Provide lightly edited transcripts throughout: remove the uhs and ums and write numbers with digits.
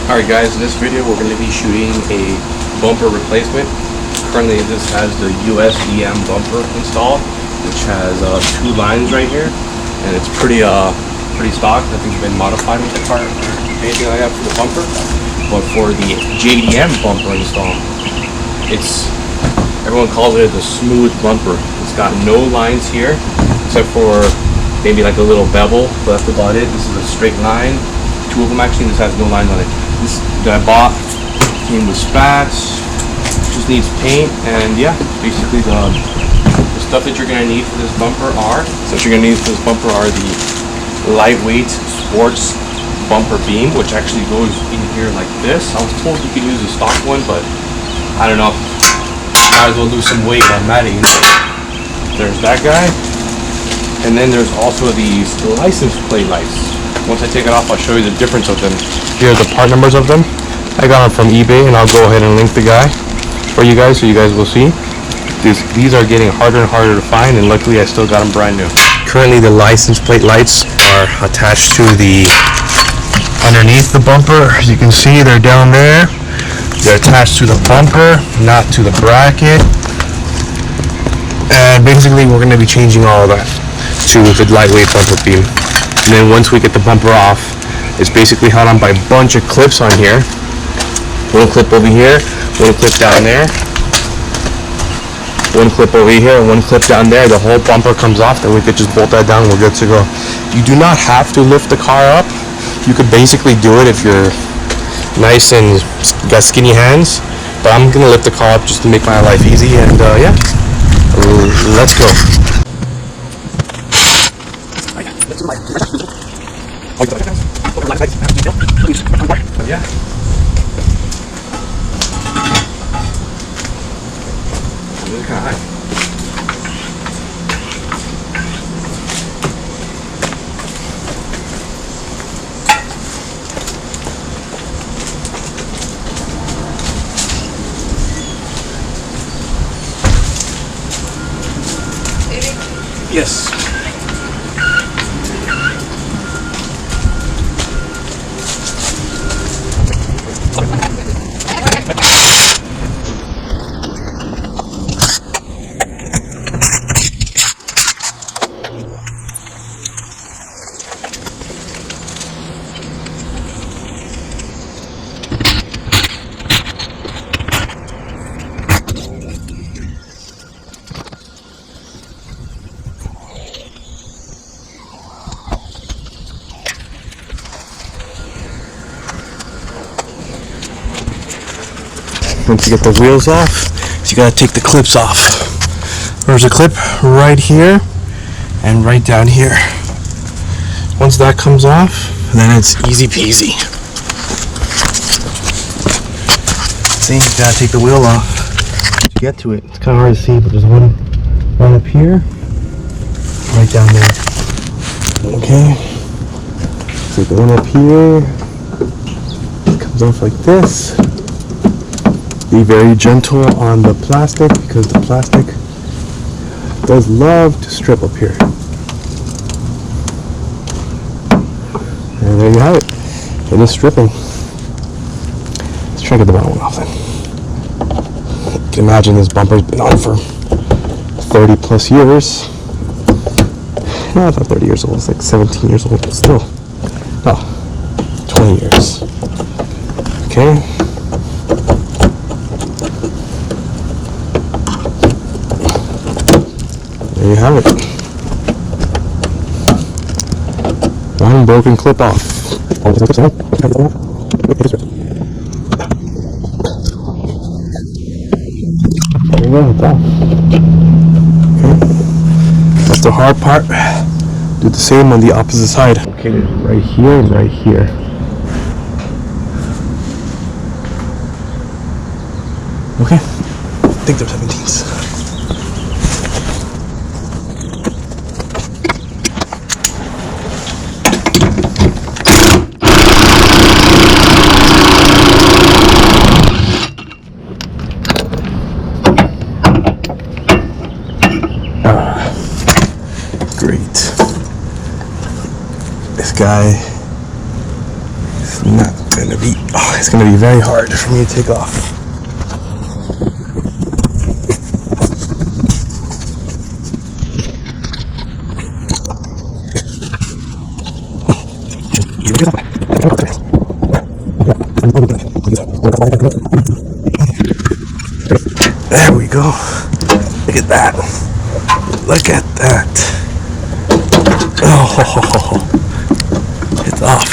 Alright guys, in this video we're going to be shooting a bumper replacement. Currently this has the usdm bumper installed, which has two lines right here, and it's pretty stock. Nothing's been modified with the car or anything like that for the bumper. But for the JDM bumper install, everyone calls it a smooth bumper. It's got no lines here except for maybe like a little bevel, but that's about it. This is a straight line. Two of them actually. This has no lines on it. This that I bought came with spats, just needs paint, and yeah, basically the stuff that you're gonna need for this bumper are the lightweight sports bumper beam, which actually goes in here like this. I was told you could use a stock one, but I don't know. Might as well lose some weight on that, you know. There's that guy, and then there's also these license plate lights. Once I take it off, I'll show you the difference of them. Here are the part numbers of them. I got them from eBay, and I'll go ahead and link the guy for you guys so you guys will see. These are getting harder and harder to find, and luckily I still got them brand new. Currently the license plate lights are attached to the underneath the bumper. As you can see, they're down there. They're attached to the bumper, not to the bracket. And basically we're going to be changing all of that to the lightweight bumper beam. And then once we get the bumper off, it's basically held on by a bunch of clips on here. One clip over here, one clip down there, one clip over here, and one clip down there. The whole bumper comes off, then we could just bolt that down and we're good to go. You do not have to lift the car up. You could basically do it if you're nice and got skinny hands, but I'm gonna lift the car up just to make my life easy, and yeah, let's go. Yeah. Really kind of high. Yes. Once you get the wheels off, you gotta take the clips off. There's a clip right here and right down here. Once that comes off, then it's easy peasy. See, you gotta take the wheel off to get to it. It's kind of hard to see, but there's one right up here, right down there. Okay, take the one up here. It comes off like this. Be very gentle on the plastic, because the plastic does love to strip up here. And there you have it. It is stripping. Let's try to get the bottom one off then. You can imagine this bumper's been on for 30 plus years. No, it's not 30 years old. It's like 17 years old, but still. No, 20 years. Okay. There you have it. One broken clip off. There you go, it's off. Okay. That's the hard part. Do the same on the opposite side. Okay, right here and right here. Okay. I think they're 17s. Great. This guy It's gonna be very hard for me to take off. There we go. Look at that. Look at that. Oh, it's off.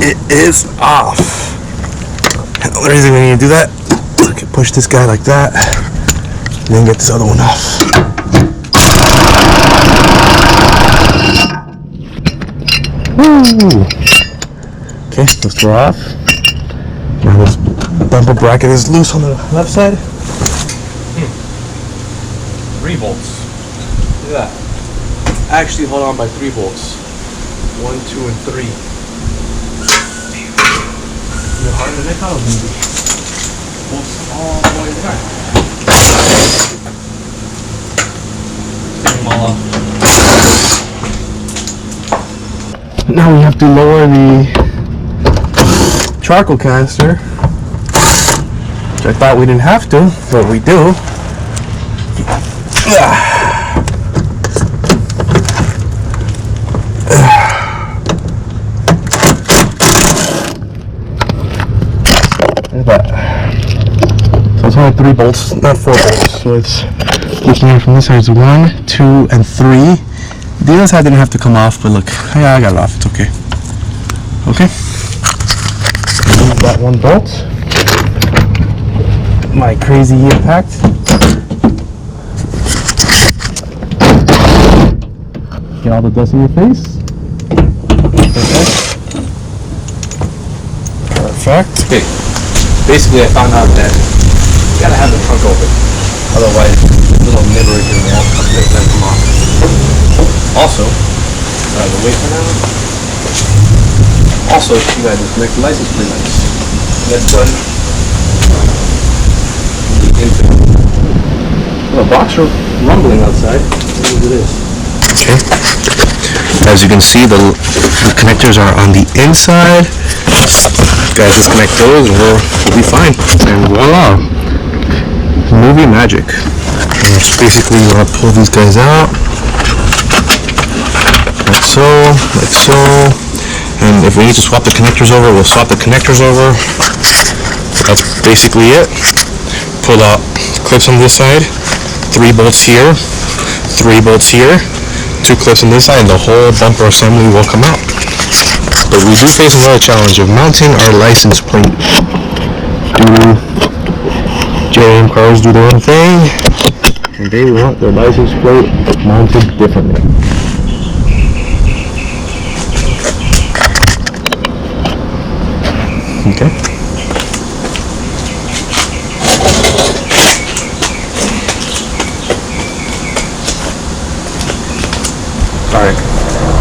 It is off. And the only reason we need to do that, I can push this guy like that, and then get this other one off. Woo! Okay, those two are off. Now this bumper bracket is loose on the left side. 3 bolts. Look at that. Actually hold on by 3 bolts. 1, 2, and 3. You're hard to make out. Bolts all the way back. Take them all off. Now we have to lower the charcoal canister, which I thought we didn't have to, but we do. So it's only 3 bolts, not 4 bolts. So it's looking at from this side. It's 1, 2, and 3. The other side didn't have to come off, but look, yeah, I got it off. It's okay. Okay. Remove that 1 bolt. My crazy impact. Get all the dust in your face. Perfect. Okay. Basically, I found out that you gotta have the trunk open. Otherwise, the little nibber in there doesn't come off. Also, the weight for now. Also, you gotta disconnect the license plate lights. That's done. Well, a box rumbling outside. What is it? Okay. As you can see, the connectors are on the inside. Guys, disconnect those and we'll be fine. And voila! Movie magic. And just basically, you want to pull these guys out. Like so, like so. And if we need to swap the connectors over, we'll swap the connectors over. That's basically it. Pull out clips on this side, 3 bolts here, 3 bolts here, 2 clips on this side, and the whole bumper assembly will come out. But we do face another challenge of mounting our license plate. JM cars do their own thing, and they want their license plate mounted differently. Okay. Alright,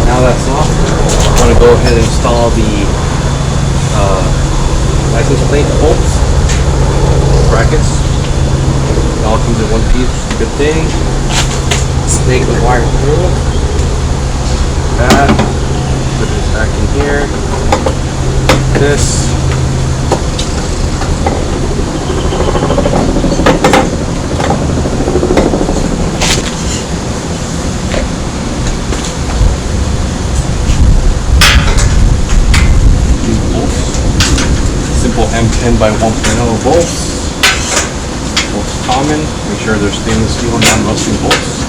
now that's off. I'm going to go ahead and install the license plate bolts, brackets. It all comes in one piece, good thing. Snake the wire through. That. Put this back in here. This. M10 by 1.0 bolts. Bolts common. Make sure they're stainless steel and non-rusting bolts.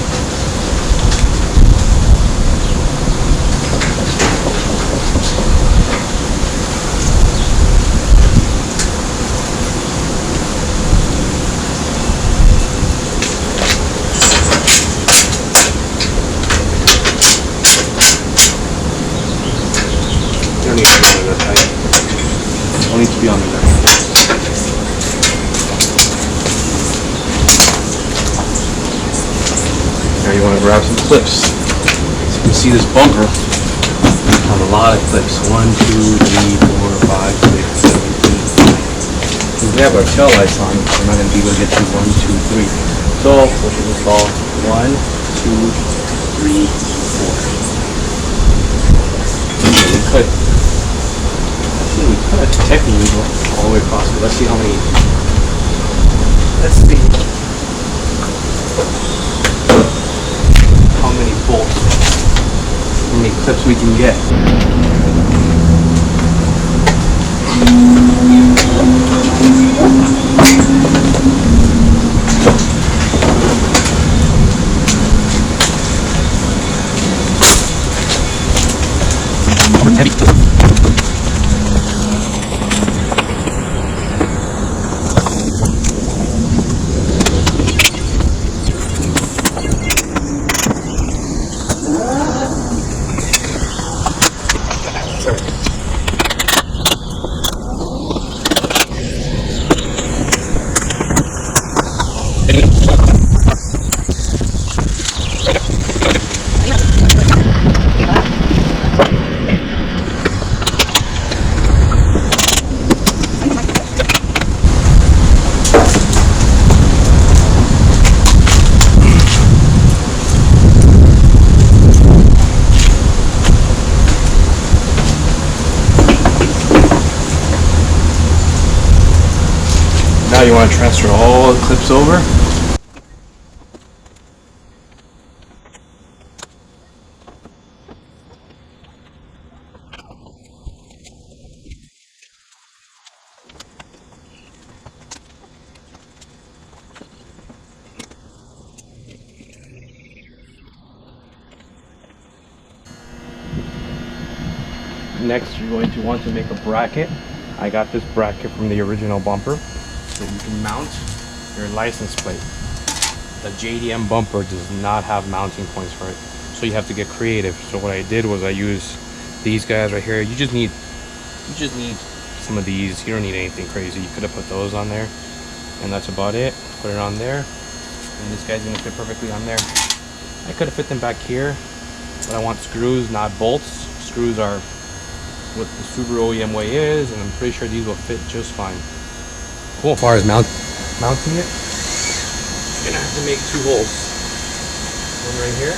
You don't need to be that tight. Don't need to be on the left. Now you want to grab some clips. So you can see this bumper on a lot of clips. 1, 2, 3, 4, 5, 6, 7, 8, 9. If we have our tail lights on, we're not going to be able to get to 1, 2, 3. So we'll just install 1, 2, 3, 4. Okay, we could technically go all the way across it. Let's see how many. Let's see how many bolts, how many clips we can get. Heavy. Now you want to transfer all the clips over. Next, you're going to want to make a bracket. I got this bracket from the original bumper, so you can mount your license plate. The JDM bumper does not have mounting points for it, so you have to get creative. So what I did was I used these guys right here. You just need some of these. You don't need anything crazy. You could have put those on there, and that's about it. Put it on there, and this guy's gonna fit perfectly on there. I could have fit them back here, but I want screws, not bolts. Screws are what the Subaru OEM way is, and I'm pretty sure these will fit just fine. Cool. As far as mounting it, you're gonna have to make 2 holes. One right here.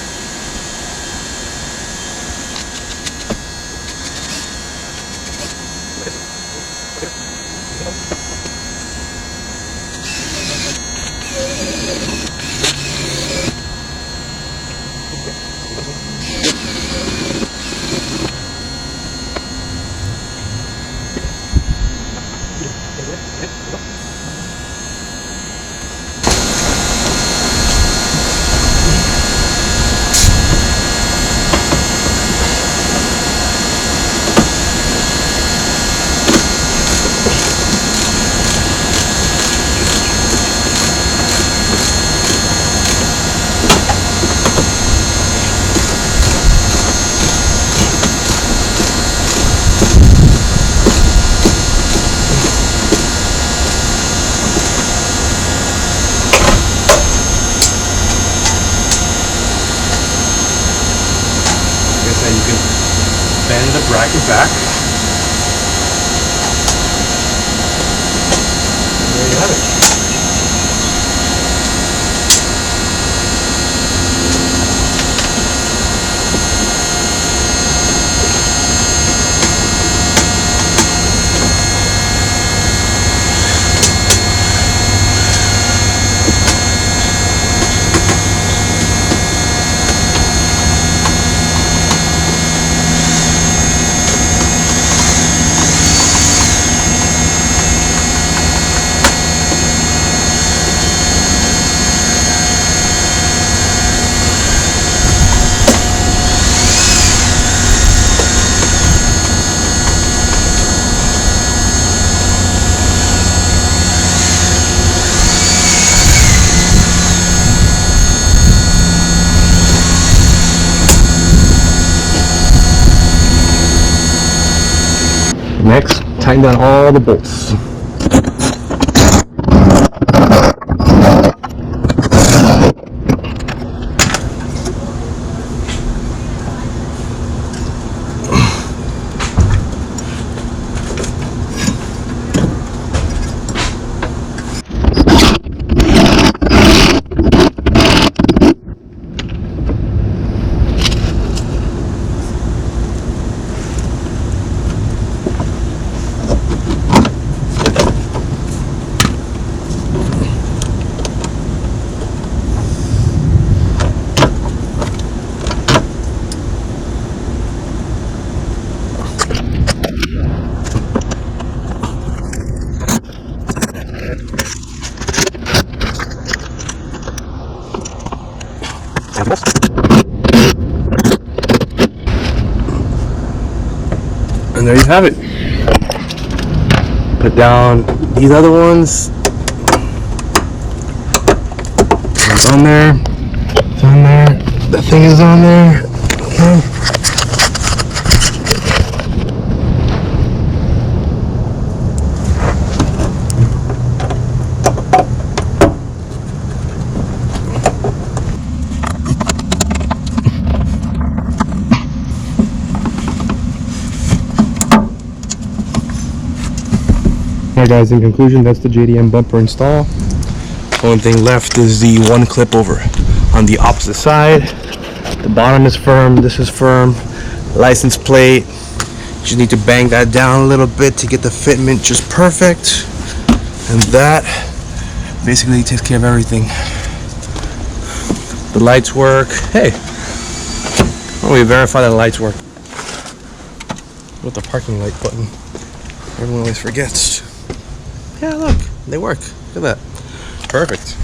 You can bend the bracket back. And there you have it. Next, tighten down all the bolts. And there you have it. Put down these other ones. It's on there. It's on there. That thing is on there. Okay. Alright guys, in conclusion, that's the JDM bumper install. Only thing left is the one clip over on the opposite side. The bottom is firm, this is firm. License plate, just need to bang that down a little bit to get the fitment just perfect. And that basically takes care of everything. The lights work. Hey, oh, we verify that the lights work. With the parking light button, everyone always forgets. Yeah, look, they work. Look at that. Perfect.